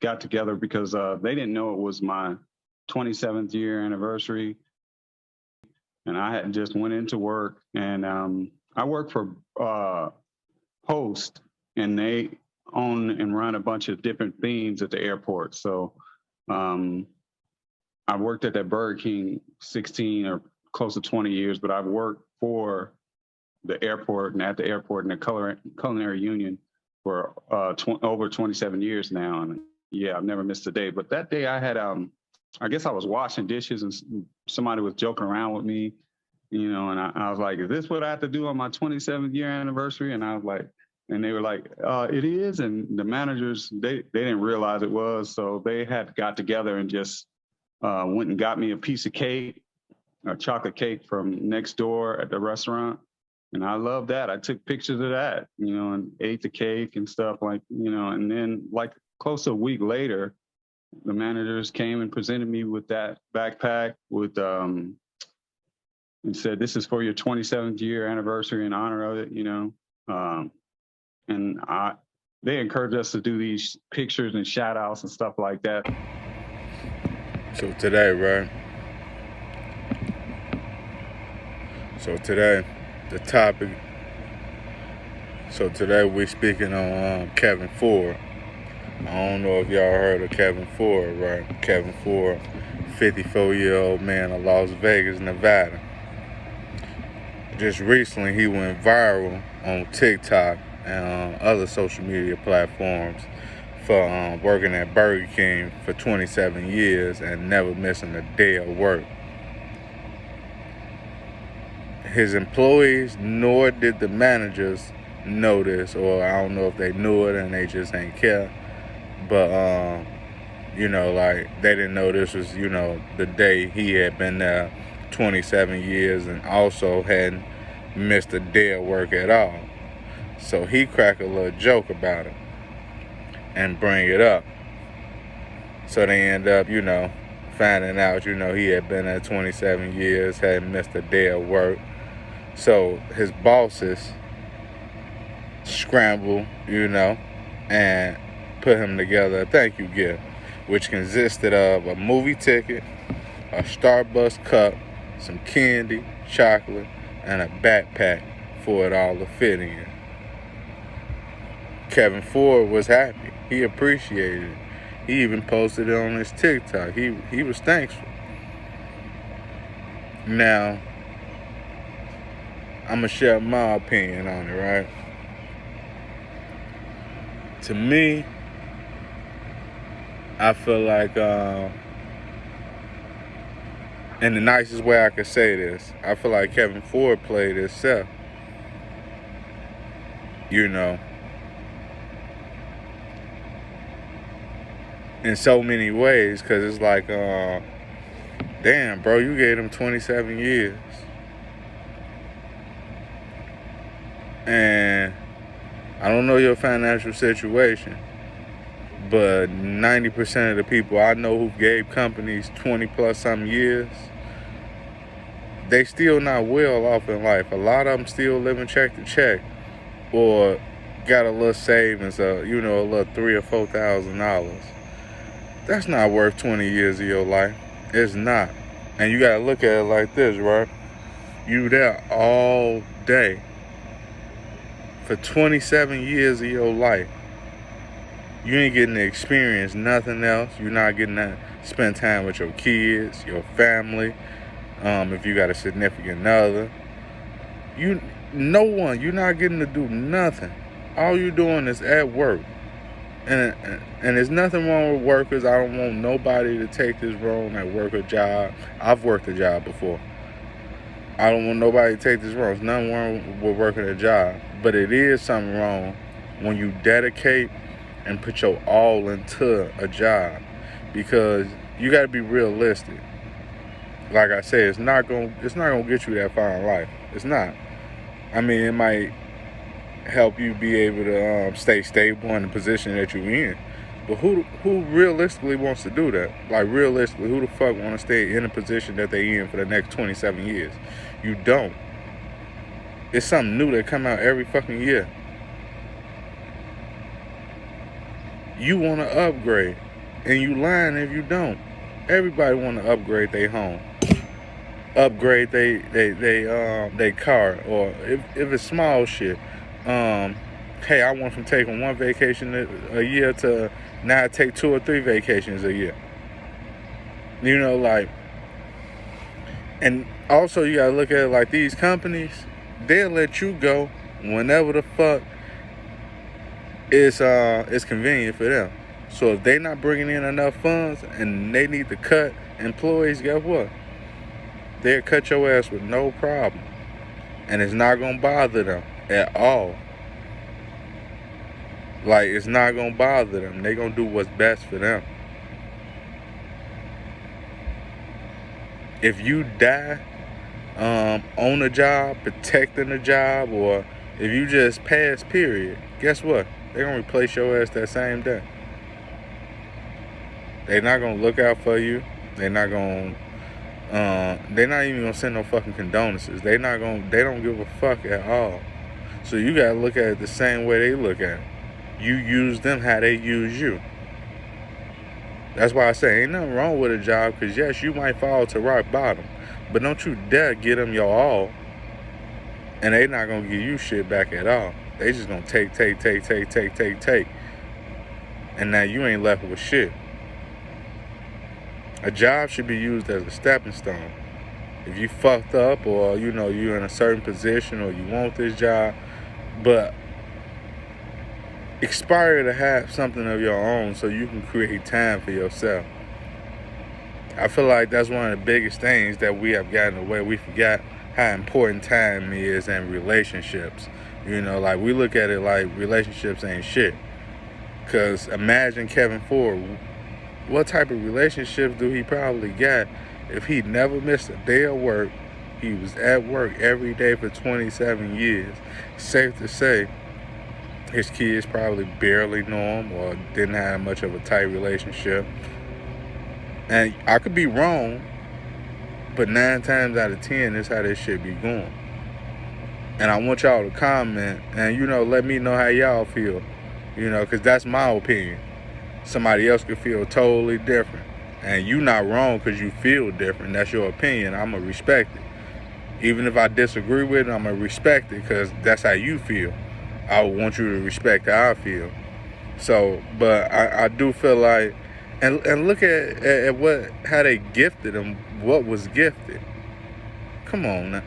got together because they didn't know it was my 27th year anniversary, and I had just went into work, and I work for Post, and they own and run a bunch of different themes at the airport. So I worked at that Burger King 16 or close to 20 years, but I've worked for the airport and at the airport in the culinary union for over 27 years now. And yeah, I've never missed a day. But that day I had, I guess I was washing dishes and somebody was joking around with me, you know, and I was like, is this what I have to do on my 27th year anniversary? And I was like, and they were like, it is. And the managers, they didn't realize it was. So they had got together and just went and got me a piece of cake, a chocolate cake from next door at the restaurant. And I love that. I took pictures of that, you know, and ate the cake and stuff like, you know, and then like close to a week later, the managers came and presented me with that backpack with, and said, this is for your 27th year anniversary in honor of it, you know. And they encouraged us to do these pictures and shout outs and stuff like that. So today, right? So today, the topic. So today we speaking on Kevin Ford. I don't know if y'all heard of Kevin Ford, right? Kevin Ford, 54-year-old man of Las Vegas, Nevada. Just recently, he went viral on TikTok and other social media platforms for working at Burger King for 27 years and never missing a day of work. His employees, nor did the managers know this, or I don't know if they knew it and they just ain't care. But, you know, like, they didn't know this was, you know, the day he had been there 27 years and also hadn't missed a day of work at all. So he cracked a little joke about it and bring it up. So they end up, you know, finding out, you know, he had been there 27 years, hadn't missed a day of work. So his bosses scrambled, you know, and put him together a thank you gift, which consisted of a movie ticket, a Starbucks cup, some candy, chocolate, and a backpack for it all to fit in. Kevin Ford was happy. He appreciated it. He even posted it on his TikTok. He was thankful. Now, I'm going to share my opinion on it, right? To me, I feel like, in the nicest way I could say this, I feel like Kevin Ford played himself. You know, in so many ways, because it's like, damn, bro, you gave him 27 years. And I don't know your financial situation, but 90% of the people I know who gave companies 20 plus some years, they still not well off in life. A lot of them still living check to check, or got a little savings, you know, a little $3,000 or $4,000. That's not worth 20 years of your life. It's not. And you gotta look at it like this, right? You there all day for 27 years of your life. You ain't getting to experience nothing else. You're not getting to spend time with your kids, your family, if you got a significant other. No one. You're not getting to do nothing. All you're doing is at work. And there's nothing wrong with workers. I don't want nobody to take this wrong that work a job. I've worked a job before. I don't want nobody to take this wrong. There's nothing wrong with working a job. But it is something wrong when you dedicate and put your all into a job, because you got to be realistic. Like I said, it's not gonna get you that far in life. It's not. I mean, it might help you be able to stay stable in the position that you're in, but who realistically wants to do that? Like, realistically, who the fuck want to stay in the position that they in for the next 27 years? You don't. It's something new that come out every fucking year. You want to upgrade. and you lying if you don't. Everybody want to upgrade their home, upgrade they car, or if it's small shit. Hey, I went from taking one vacation a year to now I take 2 or 3 vacations a year. You know, like, and also you gotta look at it like these companies, they'll let you go whenever the fuck it's convenient for them. So if they not bringing in enough funds and they need to cut employees, guess what? They'll cut your ass with no problem. And it's not gonna bother them at all. Like, it's not gonna bother them. They gonna do what's best for them. If you die on a job, protecting a job, or if you just pass, period, guess what? They're gonna replace your ass that same day. They're not gonna look out for you. They're not even gonna send no fucking condolences. They don't give a fuck at all. So you gotta look at it the same way they look at it. You use them how they use you. That's why I say ain't nothing wrong with a job, because yes, you might fall to rock bottom, but don't you dare get them your all, and they not gonna give you shit back at all. They just gonna take, and now you ain't left with shit. A job should be used as a stepping stone. If you fucked up, or you know you're in a certain position, or you want this job, but aspire to have something of your own so you can create time for yourself. I feel like that's one of the biggest things that we have gotten away. We forgot how important time is in relationships. You know, like, we look at it like relationships ain't shit. Because imagine Kevin Ford. What type of relationships do he probably got if he never missed a day of work? He was at work every day for 27 years. Safe to say, his kids probably barely know him or didn't have much of a tight relationship. And I could be wrong, but 9 times out of 10, that's how this shit be going. And I want y'all to comment and, you know, let me know how y'all feel. You know, because that's my opinion. Somebody else could feel totally different. And you not wrong because you feel different. That's your opinion. I'm going to respect it. Even if I disagree with it, I'm going to respect it because that's how you feel. I would want you to respect how I feel. So, but I do feel like, and look at how they gifted him, what was gifted. Come on now.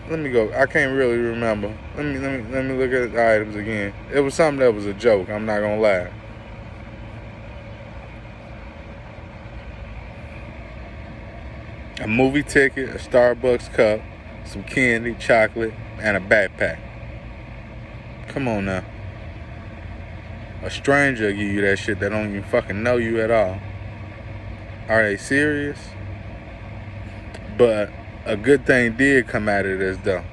Let me go. I can't really remember. Let me look at the items again. It was something that was a joke. I'm not gonna lie. A movie ticket, a Starbucks cup, some candy, chocolate, and a backpack. Come on now. A stranger will give you that shit that don't even fucking know you at all. Are they serious? But a good thing did come out of this though.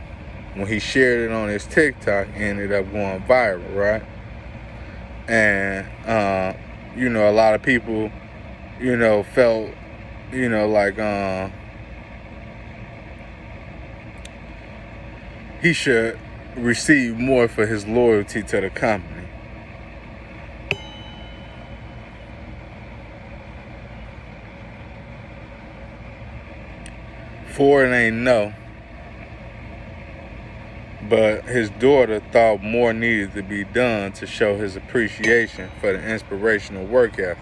When he shared it on his TikTok, it ended up going viral, right? And you know, a lot of people, you know, felt, you know, like he should receive more for his loyalty to the company. Ford ain't know, but his daughter thought more needed to be done to show his appreciation for the inspirational work ethic.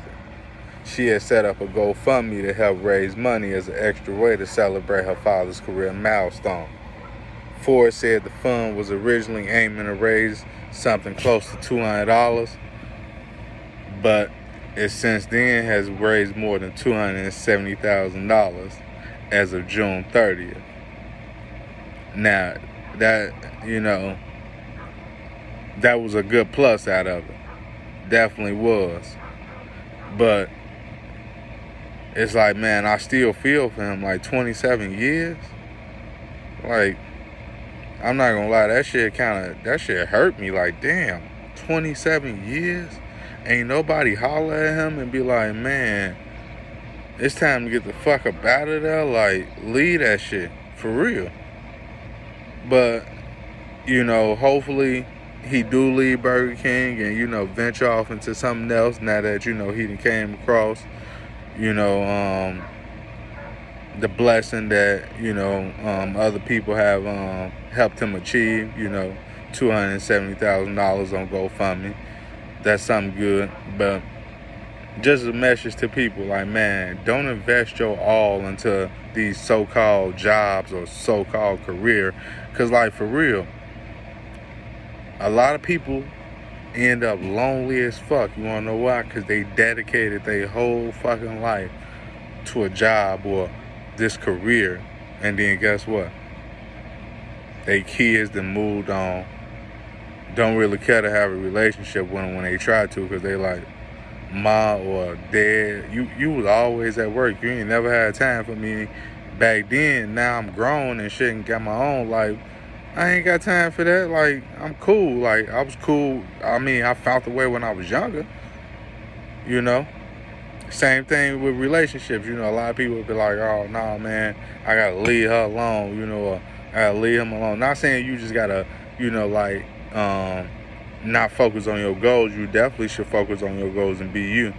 She had set up a GoFundMe to help raise money as an extra way to celebrate her father's career milestone. Ford said the fund was originally aiming to raise something close to $200, but it since then has raised more than $270,000 as of June 30th. Now, that, you know, that was a good plus out of it. Definitely was. But it's like, man, I still feel for him. Like, 27 years? Like, I'm not gonna lie, that shit hurt me. Like, damn, 27 years? Ain't nobody holler at him and be like, man, it's time to get the fuck up out of there. Like, leave that shit, for real. But, you know, hopefully he do leave Burger King and, you know, venture off into something else now that, you know, he done came across, you know, the blessing that, you know, other people have helped him achieve, you know, $270,000 on GoFundMe. That's something good. But just a message to people like, man, don't invest your all into these so-called jobs or so-called career. Because, like, for real, a lot of people end up lonely as fuck. You want to know why? Because they dedicated their whole fucking life to a job or this career. And then guess what? They kids that moved on don't really care to have a relationship with them when they try to, because they like, ma or dad, you was always at work. You ain't never had time for me back then. Now I'm grown and shit and got my own life. I ain't got time for that. Like, I'm cool. Like, I was cool. I mean, I found the way when I was younger, you know. Same thing with relationships. You know, a lot of people would be like, oh, nah, man, I gotta leave her alone, you know, or I gotta leave him alone. Not saying you just gotta, you know, like, not focus on your goals. You definitely should focus on your goals and be you,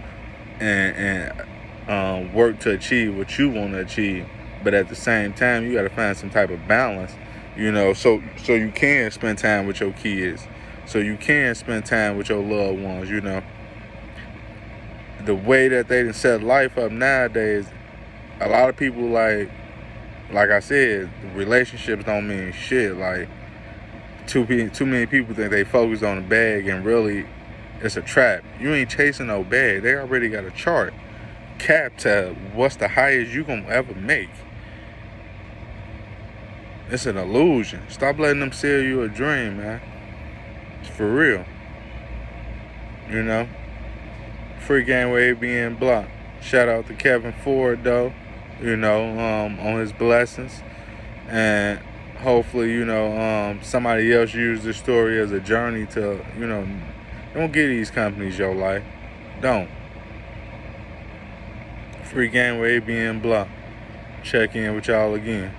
and work to achieve what you want to achieve. But at the same time, you got to find some type of balance, you know, so you can spend time with your kids, so you can spend time with your loved ones. You know, the way that they done set life up nowadays, a lot of people like I said, relationships don't mean shit. Like, too many people think they focus on the bag, and really it's a trap. You ain't chasing no bag. They already got a chart capped to what's the highest you gonna ever make. It's an illusion. Stop letting them sell you a dream, man. It's for real. You know? Free game with ABN Block. Shout out to Kevin Ford, though, you know, on his blessings. And hopefully, you know, somebody else use this story as a journey to, you know, don't give these companies your life. Don't. Free game with ABN Block. Check in with y'all again.